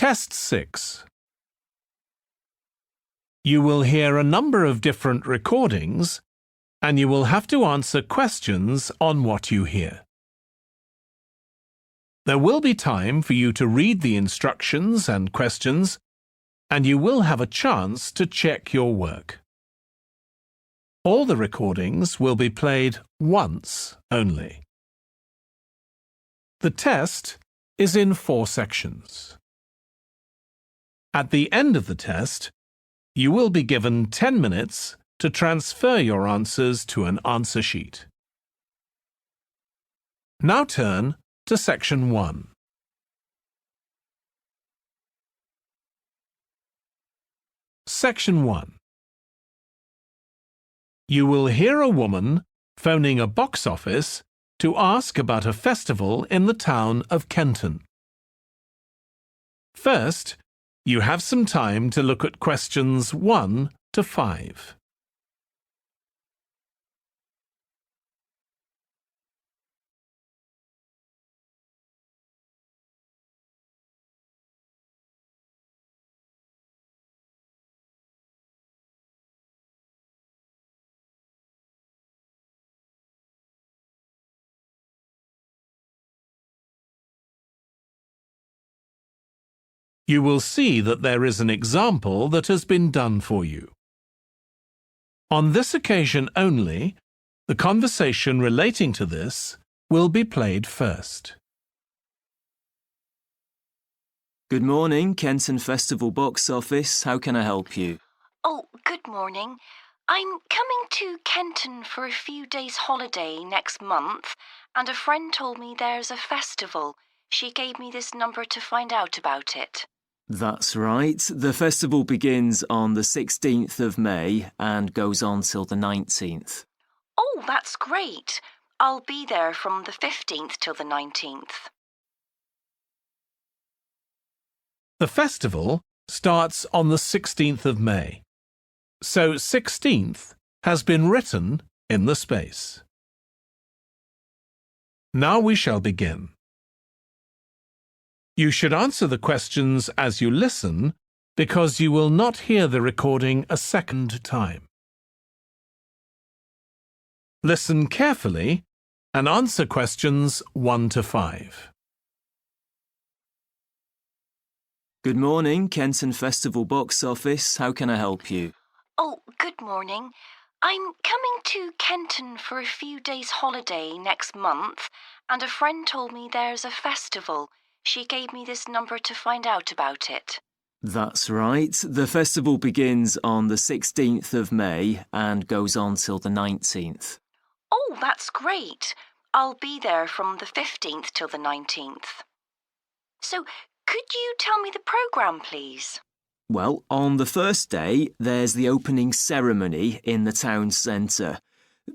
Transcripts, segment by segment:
Test 6. You will hear a number of different recordings, and you will have to answer questions on what you hear. There will be time for you to read the instructions and questions, and you will have a chance to check your work. All the recordings will be played once only. The test is in 4 sections. At the end of the test, you will be given 10 minutes to transfer your answers to an answer sheet. Now turn to Section 1. Section 1. You will hear a woman phoning a box office to ask about a festival in the town of Kenton. First, you have some time to look at questions 1 to 5. You will see that there is an example that has been done for you. On this occasion only, the conversation relating to this will be played first. Good morning, Kenton Festival box office. How can I help you? Oh, good morning. I'm coming to Kenton for a few days' holiday next month, and a friend told me there's a festival. She gave me this number to find out about it. That's right. The festival begins on the 16th of May and goes on till the 19th. Oh, that's great. I'll be there from the 15th till the 19th. The festival starts on the 16th of May, so 16th has been written in the space. Now we shall begin. You should answer the questions as you listen because you will not hear the recording a second time. Listen carefully and answer questions 1 to 5. Good morning, Kenton Festival box office. How can I help you? Oh, good morning. I'm coming to Kenton for a few days' holiday next month, and a friend told me there's a festival. She gave me this number to find out about it. That's right. The festival begins on the 16th of May and goes on till the 19th. Oh, that's great. I'll be there from the 15th till the 19th. So, could you tell me the programme, please? Well, on the first day, there's the opening ceremony in the town centre.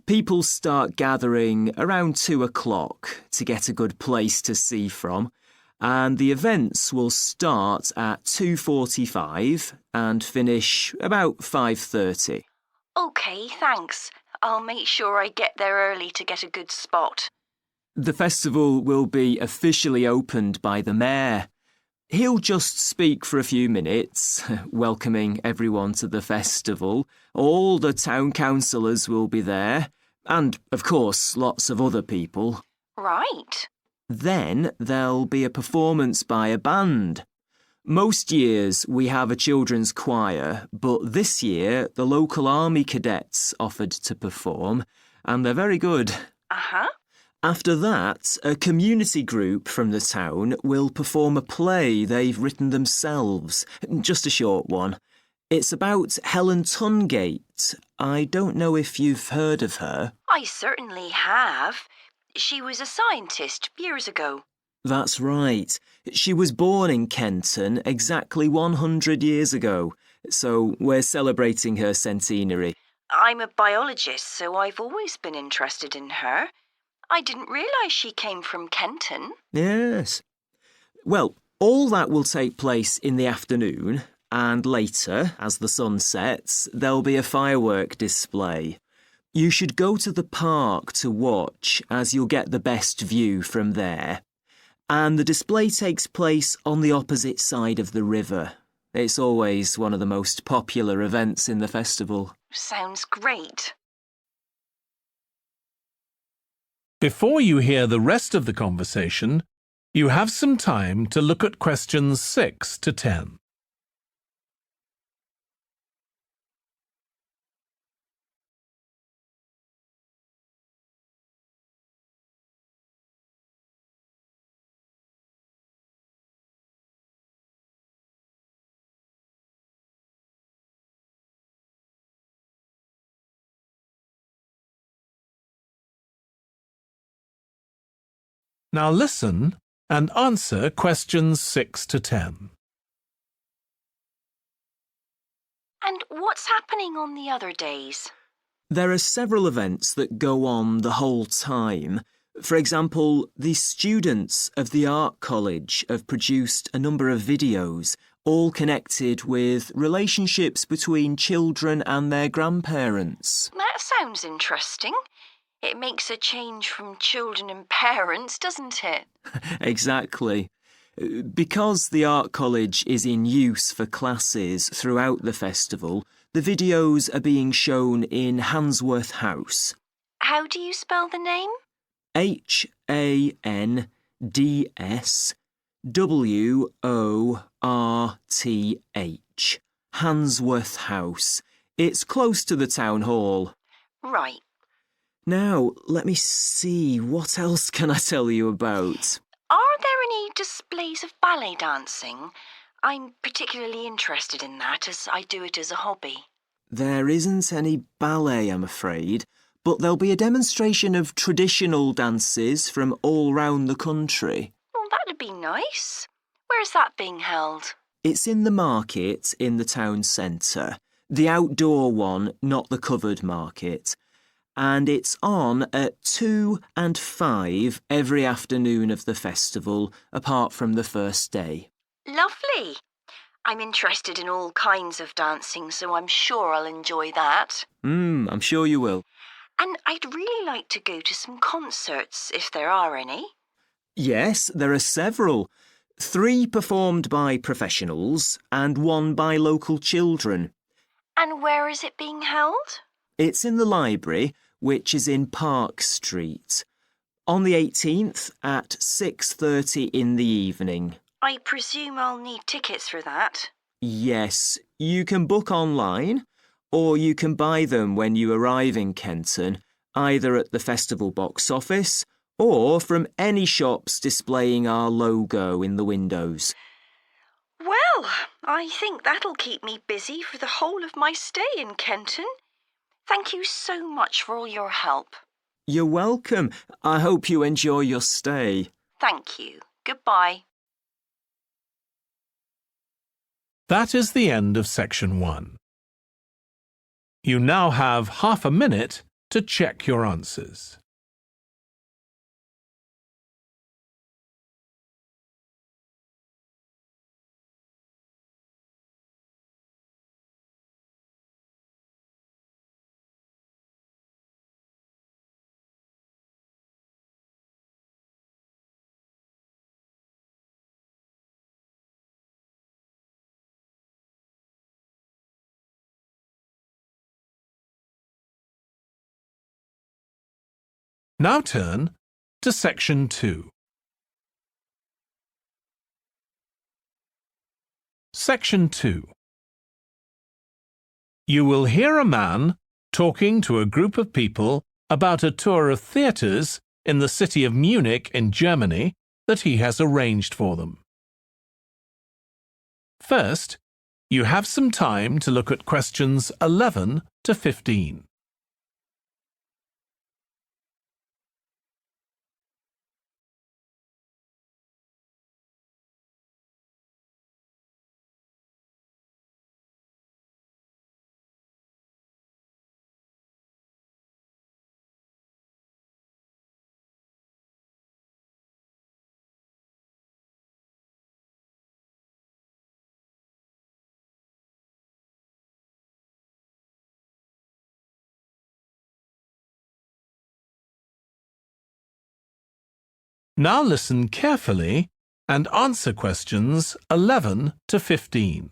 People start gathering around 2 o'clock to get a good place to see from, and the events will start at 2:45 and finish about 5:30. OK, thanks. I'll make sure I get there early to get a good spot. The festival will be officially opened by the mayor. He'll just speak for a few minutes, welcoming everyone to the festival. All the town councillors will be there, and, of course, lots of other people. Right. Then there'll be a performance by a band. Most years we have a children's choir, but this year the local army cadets offered to perform, and they're very good. Uh-huh. After that, a community group from the town will perform a play they've written themselves, just a short one. It's about Helen Tungate. I don't know if you've heard of her. I certainly have. She was a scientist years ago. That's right. She was born in Kenton exactly 100 years ago, so we're celebrating her centenary. I'm a biologist, so I've always been interested in her. I didn't realise she came from Kenton. Yes. Well, all that will take place in the afternoon, and later, as the sun sets, there'll be a firework display. You should go to the park to watch, as you'll get the best view from there. And the display takes place on the opposite side of the river. It's always one of the most popular events in the festival. Sounds great. Before you hear the rest of the conversation, you have some time to look at questions 6 to 10. Now listen and answer questions 6 to 10. And what's happening on the other days? There are several events that go on the whole time. For example, the students of the art college have produced a number of videos, all connected with relationships between children and their grandparents. That sounds interesting. It makes a change from children and parents, doesn't it? Exactly. Because the art college is in use for classes throughout the festival, the videos are being shown in Handsworth House. How do you spell the name? Handsworth. Handsworth House. It's close to the town hall. Right. Now, let me see, what else can I tell you about? Are there any displays of ballet dancing? I'm particularly interested in that as I do it as a hobby. There isn't any ballet, I'm afraid, but there'll be a demonstration of traditional dances from all round the country. Well, that'd be nice. Where's that being held? It's in the market in the town centre. The outdoor one, not the covered market. And it's on at 2 and 5 every afternoon of the festival, apart from the first day. Lovely. I'm interested in all kinds of dancing, so I'm sure I'll enjoy that. I'm sure you will. And I'd really like to go to some concerts, if there are any. Yes, there are several. 3 performed by professionals and 1 by local children. And where is it being held? It's in the library, which is in Park Street. On the 18th at 6:30 in the evening. I presume I'll need tickets for that. Yes, you can book online, or you can buy them when you arrive in Kenton, either at the festival box office or from any shops displaying our logo in the windows. Well, I think that'll keep me busy for the whole of my stay in Kenton. Thank you so much for all your help. You're welcome. I hope you enjoy your stay. Thank you. Goodbye. That is the end of section 1. You now have half a minute to check your answers. Now turn to section 2. Section 2. You will hear a man talking to a group of people about a tour of theatres in the city of Munich in Germany that he has arranged for them. First, you have some time to look at questions 11 to 15. Now listen carefully and answer questions 11 to 15.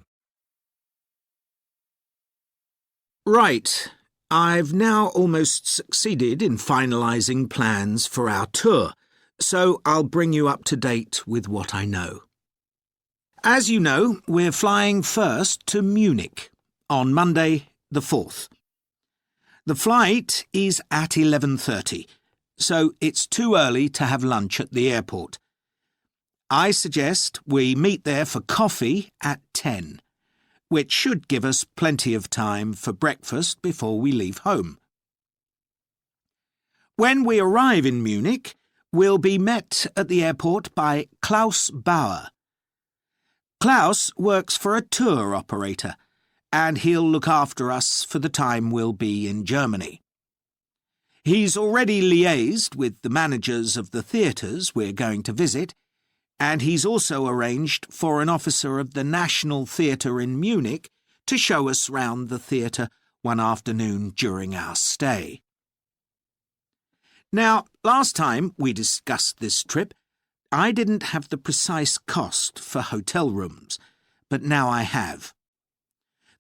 Right. I've now almost succeeded in finalising plans for our tour, so I'll bring you up to date with what I know. As you know, we're flying first to Munich on Monday the 4th. The flight is at 11:30, so it's too early to have lunch at the airport. I suggest we meet there for coffee at 10, which should give us plenty of time for breakfast before we leave home. When we arrive in Munich, we'll be met at the airport by Klaus Bauer. Klaus works for a tour operator, and he'll look after us for the time we'll be in Germany. He's already liaised with the managers of the theatres we're going to visit, and he's also arranged for an officer of the National Theatre in Munich to show us round the theatre one afternoon during our stay. Now, last time we discussed this trip, I didn't have the precise cost for hotel rooms, but now I have.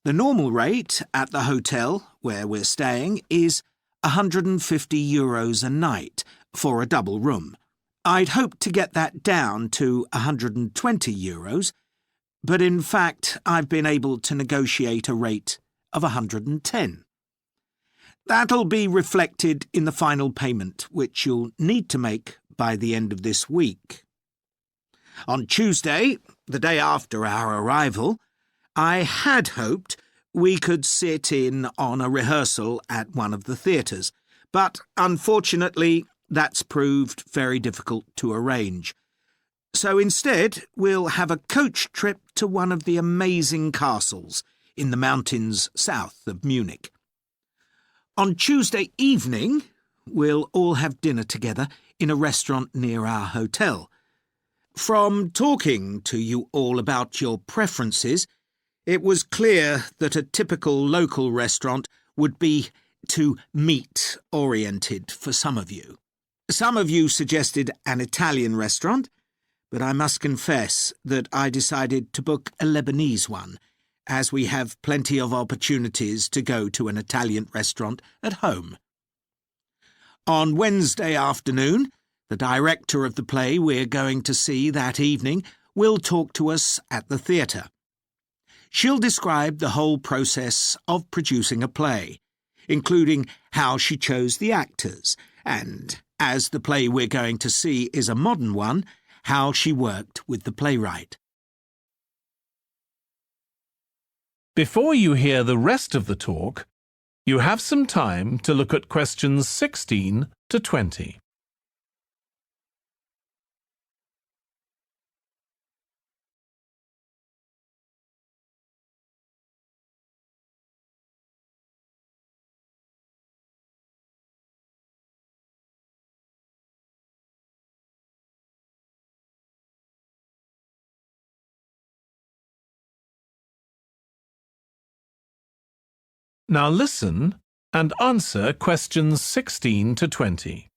The normal rate at the hotel where we're staying is €150 a night for a double room. I'd hoped to get that down to €120, but in fact I've been able to negotiate a rate of €110. That'll be reflected in the final payment, which you'll need to make by the end of this week. On Tuesday, the day after our arrival, I had hoped we could sit in on a rehearsal at one of the theatres, but unfortunately that's proved very difficult to arrange. So instead, we'll have a coach trip to one of the amazing castles in the mountains south of Munich. On Tuesday evening, we'll all have dinner together in a restaurant near our hotel. From talking to you all about your preferences, it was clear that a typical local restaurant would be too meat-oriented for some of you. Some of you suggested an Italian restaurant, but I must confess that I decided to book a Lebanese one, as we have plenty of opportunities to go to an Italian restaurant at home. On Wednesday afternoon, the director of the play we're going to see that evening will talk to us at the theatre. She'll describe the whole process of producing a play, including how she chose the actors, and, as the play we're going to see is a modern one, how she worked with the playwright. Before you hear the rest of the talk, you have some time to look at questions 16 to 20. Now listen and answer questions 16 to 20.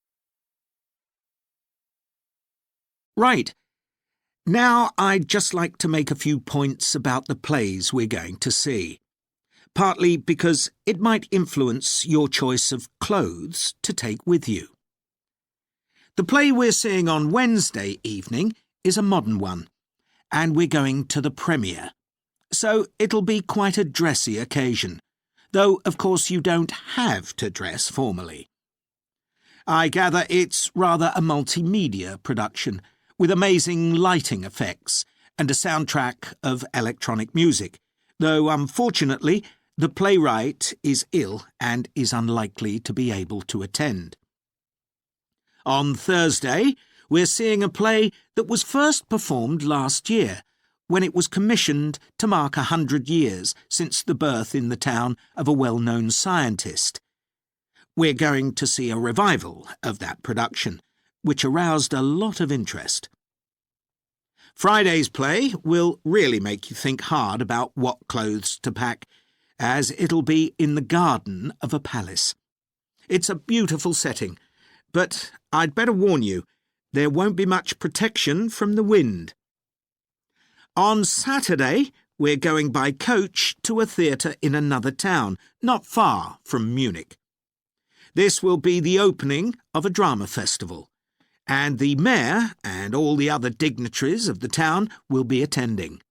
Right. Now I'd just like to make a few points about the plays we're going to see, partly because it might influence your choice of clothes to take with you. The play we're seeing on Wednesday evening is a modern one, and we're going to the premiere, so it'll be quite a dressy occasion, though of course you don't have to dress formally. I gather it's rather a multimedia production, with amazing lighting effects and a soundtrack of electronic music, though unfortunately the playwright is ill and is unlikely to be able to attend. On Thursday, we're seeing a play that was first performed last year, when it was commissioned to mark 100 years since the birth in the town of a well-known scientist. We're going to see a revival of that production, which aroused a lot of interest. Friday's play will really make you think hard about what clothes to pack, as it'll be in the garden of a palace. It's a beautiful setting, but I'd better warn you, There won't be much protection from the wind. On Saturday, we're going by coach to a theatre in another town, not far from Munich. This will be the opening of a drama festival, and the mayor and all the other dignitaries of the town will be attending.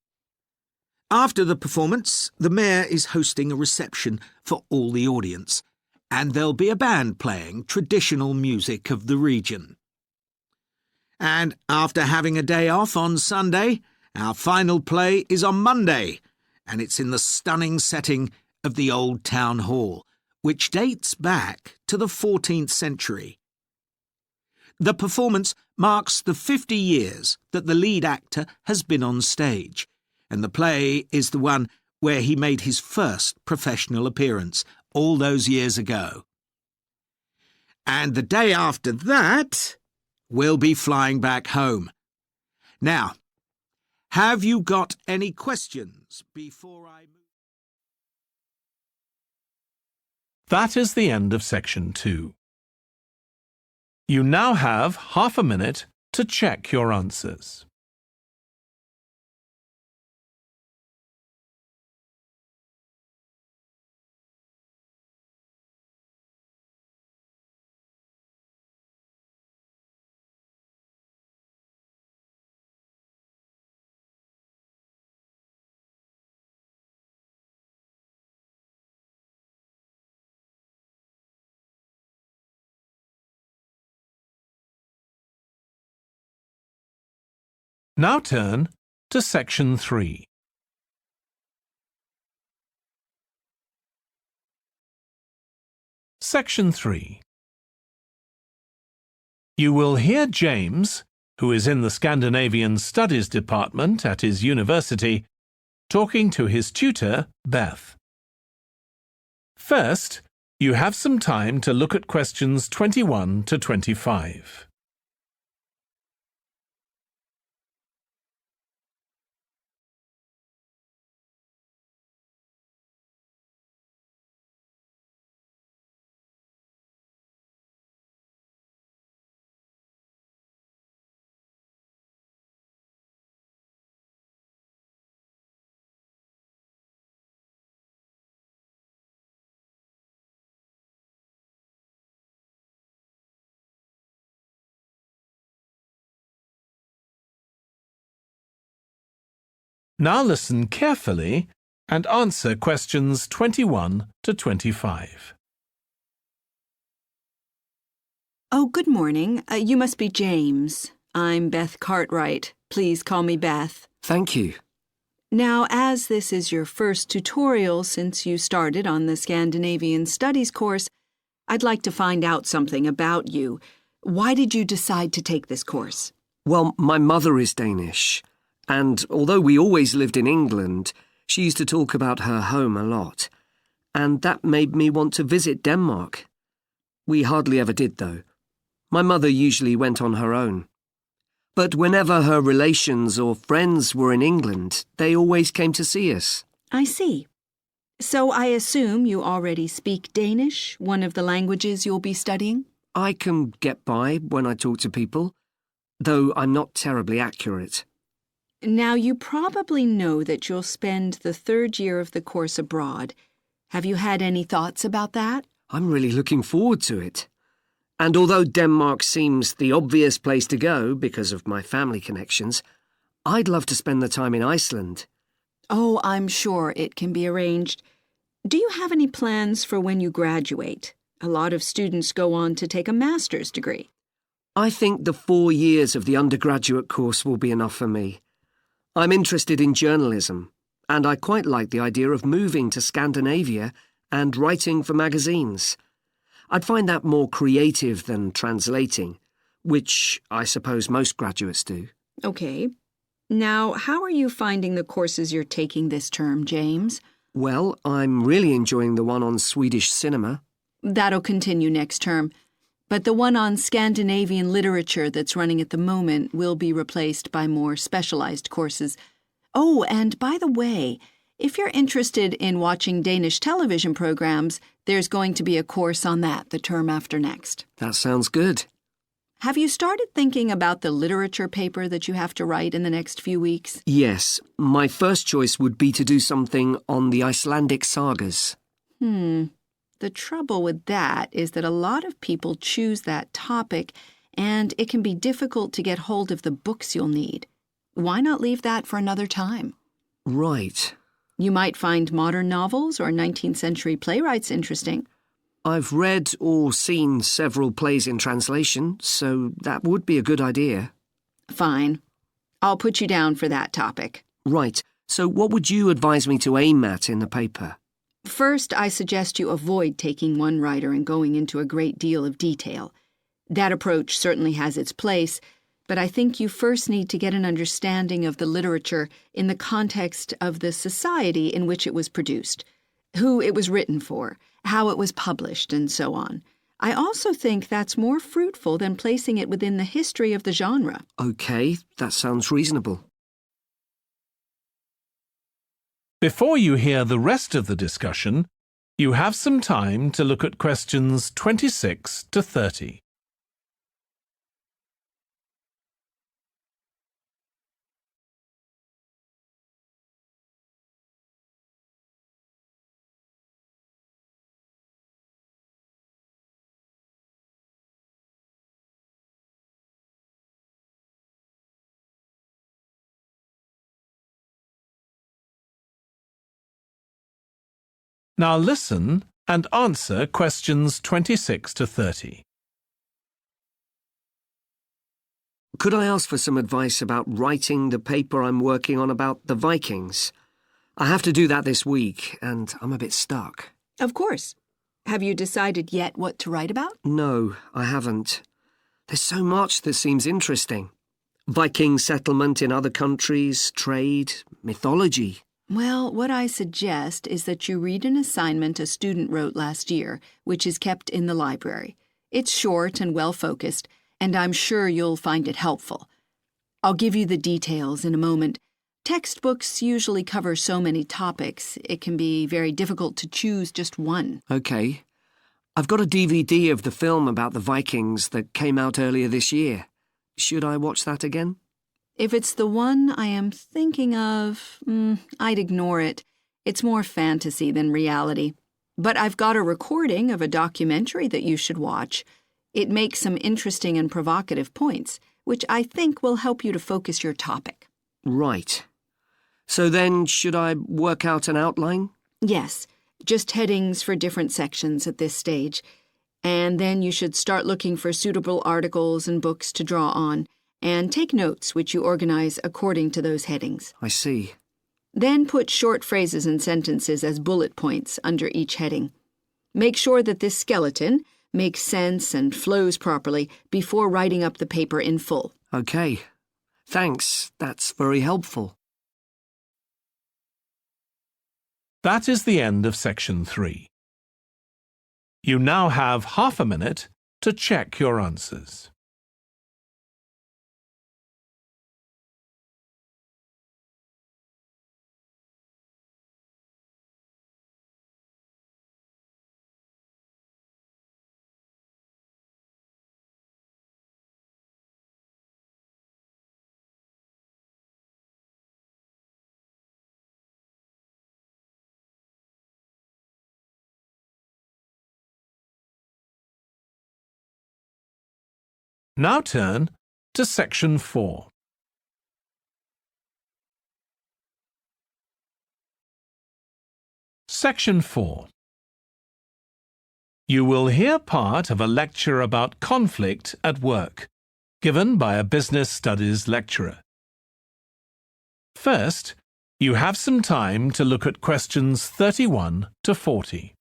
After the performance, the mayor is hosting a reception for all the audience, and there'll be a band playing traditional music of the region. And after having a day off on Sunday, our final play is on Monday, and it's in the stunning setting of the old town hall, which dates back to the 14th century. The performance marks the 50 years that the lead actor has been on stage, and the play is the one where he made his first professional appearance all those years ago. And the day after that, we'll be flying back home. Now, have you got any questions before I move? That is the end of section 2. You now have half a minute to check your answers. Now turn to section 3. Section 3. You will hear James, who is in the Scandinavian Studies department at his university, talking to his tutor, Beth. First, you have some time to look at questions 21 to 25. Now listen carefully and answer questions 21 to 25. Oh, good morning. You must be James. I'm Beth Cartwright. Please call me Beth. Thank you. Now, as this is your first tutorial since you started on the Scandinavian Studies course, I'd like to find out something about you. Why did you decide to take this course? Well, my mother is Danish, and although we always lived in England, she used to talk about her home a lot, and that made me want to visit Denmark. We hardly ever did, though. My mother usually went on her own. But whenever her relations or friends were in England, they always came to see us. I see. So I assume you already speak Danish, one of the languages you'll be studying? I can get by when I talk to people, though I'm not terribly accurate. Now, you probably know that you'll spend the third year of the course abroad. Have you had any thoughts about that? I'm really looking forward to it. And although Denmark seems the obvious place to go because of my family connections, I'd love to spend the time in Iceland. Oh, I'm sure it can be arranged. Do you have any plans for when you graduate? A lot of students go on to take a master's degree. I think the 4 years of the undergraduate course will be enough for me. I'm interested in journalism, and I quite like the idea of moving to Scandinavia and writing for magazines. I'd find that more creative than translating, which I suppose most graduates do. Okay. Now, how are you finding the courses you're taking this term, James? Well, I'm really enjoying the one on Swedish cinema. That'll continue next term. But the one on Scandinavian literature that's running at the moment will be replaced by more specialized courses. Oh, and by the way, if you're interested in watching Danish television programs, there's going to be a course on that the term after next. That sounds good. Have you started thinking about the literature paper that you have to write in the next few weeks? Yes, my first choice would be to do something on the Icelandic sagas. The trouble with that is that a lot of people choose that topic, and it can be difficult to get hold of the books you'll need. Why not leave that for another time? Right. You might find modern novels or 19th century playwrights interesting. I've read or seen several plays in translation, so that would be a good idea. Fine. I'll put you down for that topic. Right, so what would you advise me to aim at in the paper? First, I suggest you avoid taking one writer and going into a great deal of detail. That approach certainly has its place, but I think you first need to get an understanding of the literature in the context of the society in which it was produced, who it was written for, how it was published, and so on. I also think that's more fruitful than placing it within the history of the genre. Okay, that sounds reasonable. Before you hear the rest of the discussion, you have some time to look at questions 26 to 30. Now listen and answer questions 26 to 30. Could I ask for some advice about writing the paper I'm working on about the Vikings? I have to do that this week, and I'm a bit stuck. Of course. Have you decided yet what to write about? No, I haven't. There's so much that seems interesting. Viking settlement in other countries, trade, mythology. Well, what I suggest is that you read an assignment a student wrote last year, which is kept in the library. It's short and well-focused, and I'm sure you'll find it helpful. I'll give you the details in a moment. Textbooks usually cover so many topics, it can be very difficult to choose just one. Okay. I've got a DVD of the film about the Vikings that came out earlier this year. Should I watch that again? If it's the one I am thinking of, I'd ignore it. It's more fantasy than reality. But I've got a recording of a documentary that you should watch. It makes some interesting and provocative points, which I think will help you to focus your topic. Right. So then, should I work out an outline? Yes, just headings for different sections at this stage. And then you should start looking for suitable articles and books to draw on, and take notes which you organize according to those headings. I see. Then put short phrases and sentences as bullet points under each heading. Make sure that this skeleton makes sense and flows properly before writing up the paper in full. Okay. Thanks. That's very helpful. That is the end of section 3. You now have half a minute to check your answers. Now turn to section 4. Section 4. You will hear part of a lecture about conflict at work, given by a business studies lecturer. First, you have some time to look at questions 31 to 40.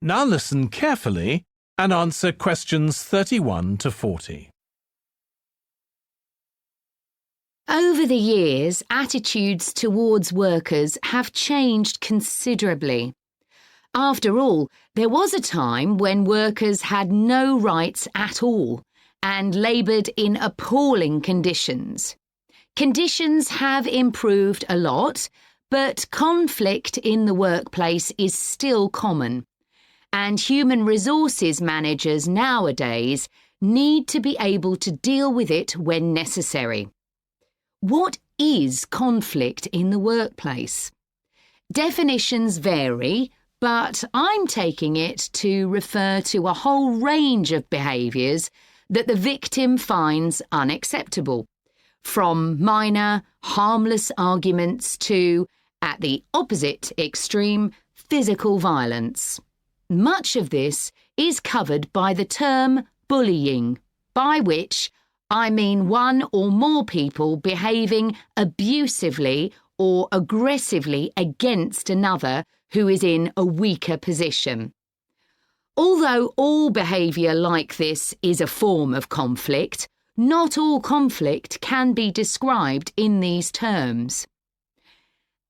Now listen carefully and answer questions 31 to 40. Over the years, attitudes towards workers have changed considerably. After all, there was a time when workers had no rights at all and laboured in appalling conditions. Conditions have improved a lot, but conflict in the workplace is still common, and human resources managers nowadays need to be able to deal with it when necessary. What is conflict in the workplace? Definitions vary, but I'm taking it to refer to a whole range of behaviours that the victim finds unacceptable, from minor, harmless arguments to, at the opposite extreme, physical violence. Much of this is covered by the term bullying, by which I mean one or more people behaving abusively or aggressively against another who is in a weaker position. Although all behaviour like this is a form of conflict, not all conflict can be described in these terms.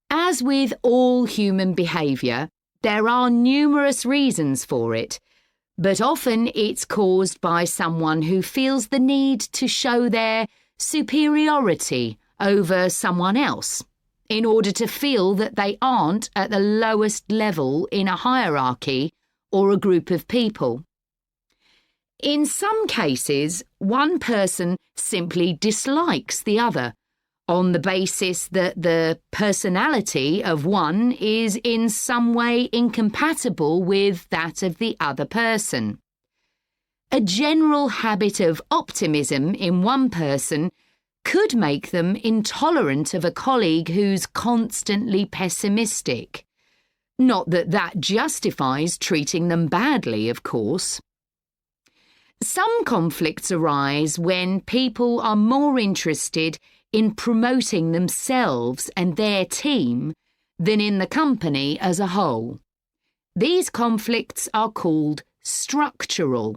As with all human behaviour, there are numerous reasons for it, but often it's caused by someone who feels the need to show their superiority over someone else in order to feel that they aren't at the lowest level in a hierarchy or a group of people. In some cases, one person simply dislikes the other on the basis that the personality of one is in some way incompatible with that of the other person. A general habit of optimism in one person could make them intolerant of a colleague who's constantly pessimistic. Not that that justifies treating them badly, of course. Some conflicts arise when people are more interested in promoting themselves and their team than in the company as a whole. These conflicts are called structural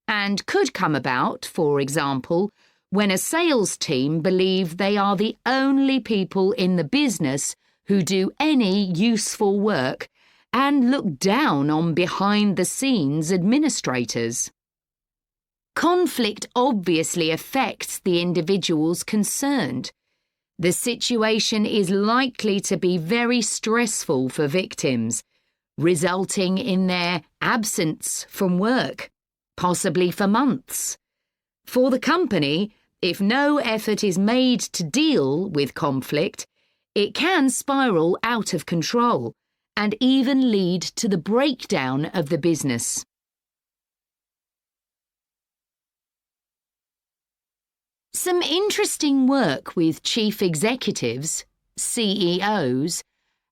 and could come about, for example, when a sales team believe they are the only people in the business who do any useful work and look down on behind-the-scenes administrators. Conflict obviously affects the individuals concerned. The situation is likely to be very stressful for victims, resulting in their absence from work, possibly for months. For the company, if no effort is made to deal with conflict, it can spiral out of control and even lead to the breakdown of the business. Some interesting work with chief executives, CEOs,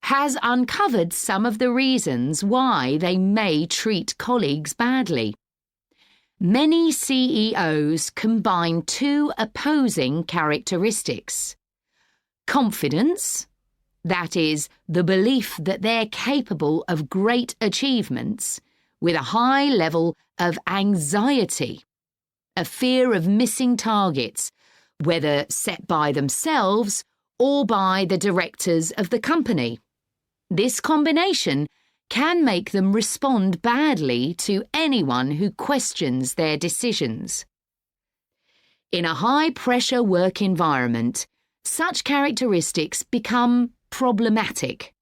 has uncovered some of the reasons why they may treat colleagues badly. Many CEOs combine two opposing characteristics: confidence, that is, the belief that they're capable of great achievements, with a high level of anxiety, a fear of missing targets, whether set by themselves or by the directors of the company. This combination can make them respond badly to anyone who questions their decisions. In a high-pressure work environment, such characteristics become problematic,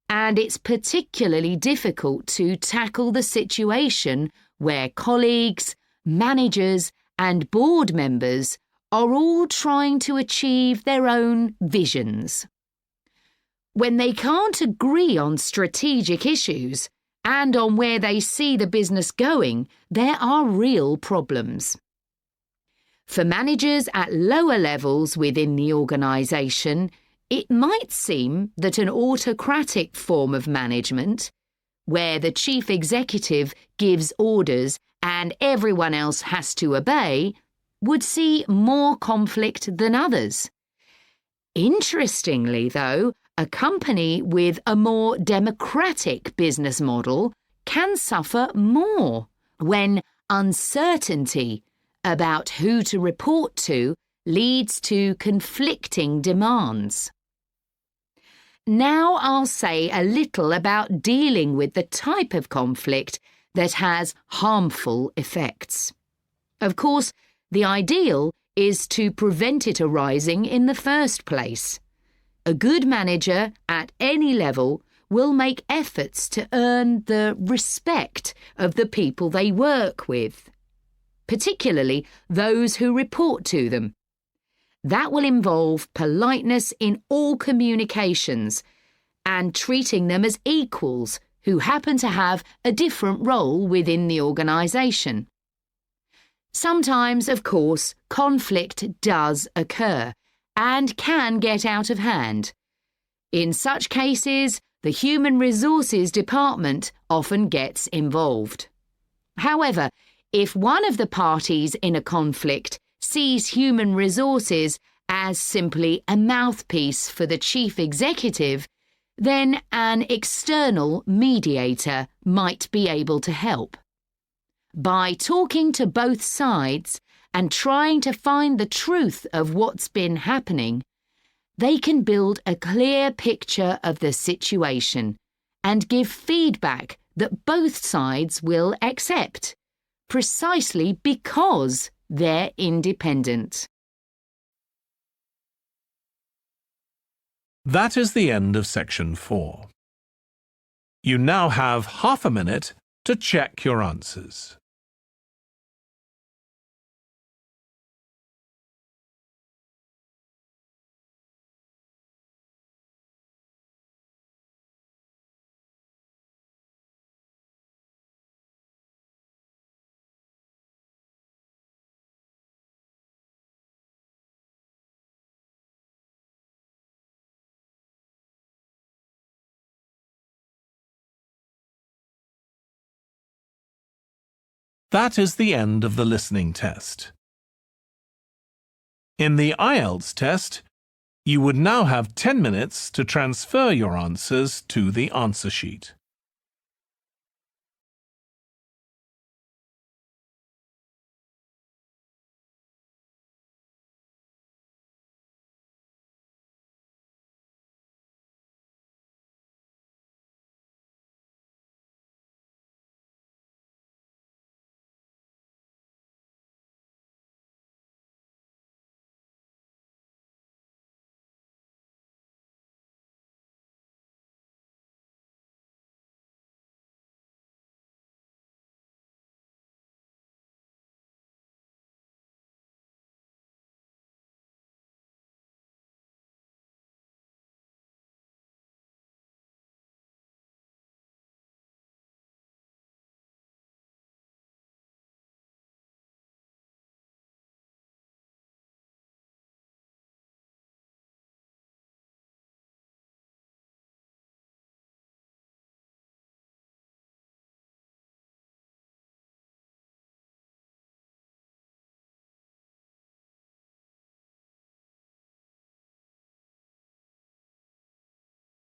and it's particularly difficult to tackle the situation where colleagues, managers, and board members are all trying to achieve their own visions. When they can't agree on strategic issues and on where they see the business going, there are real problems. For managers at lower levels within the organisation, it might seem that an autocratic form of management, where the chief executive gives orders and everyone else has to obey, would see more conflict than others. Interestingly, though, a company with a more democratic business model can suffer more when uncertainty about who to report to leads to conflicting demands. Now I'll say a little about dealing with the type of conflict that has harmful effects. Of course, the ideal is to prevent it arising in the first place. A good manager at any level will make efforts to earn the respect of the people they work with, particularly those who report to them. That will involve politeness in all communications and treating them as equals who happen to have a different role within the organisation. Sometimes, of course, conflict does occur and can get out of hand. In such cases, the Human Resources Department often gets involved. However, if one of the parties in a conflict sees human resources as simply a mouthpiece for the chief executive, then an external mediator might be able to help. By talking to both sides and trying to find the truth of what's been happening, they can build a clear picture of the situation and give feedback that both sides will accept, precisely because they're independent. That is the end of section 4. You now have half a minute to check your answers. That is the end of the listening test. In the Ielts test, you would now have 10 minutes to transfer your answers to the answer sheet.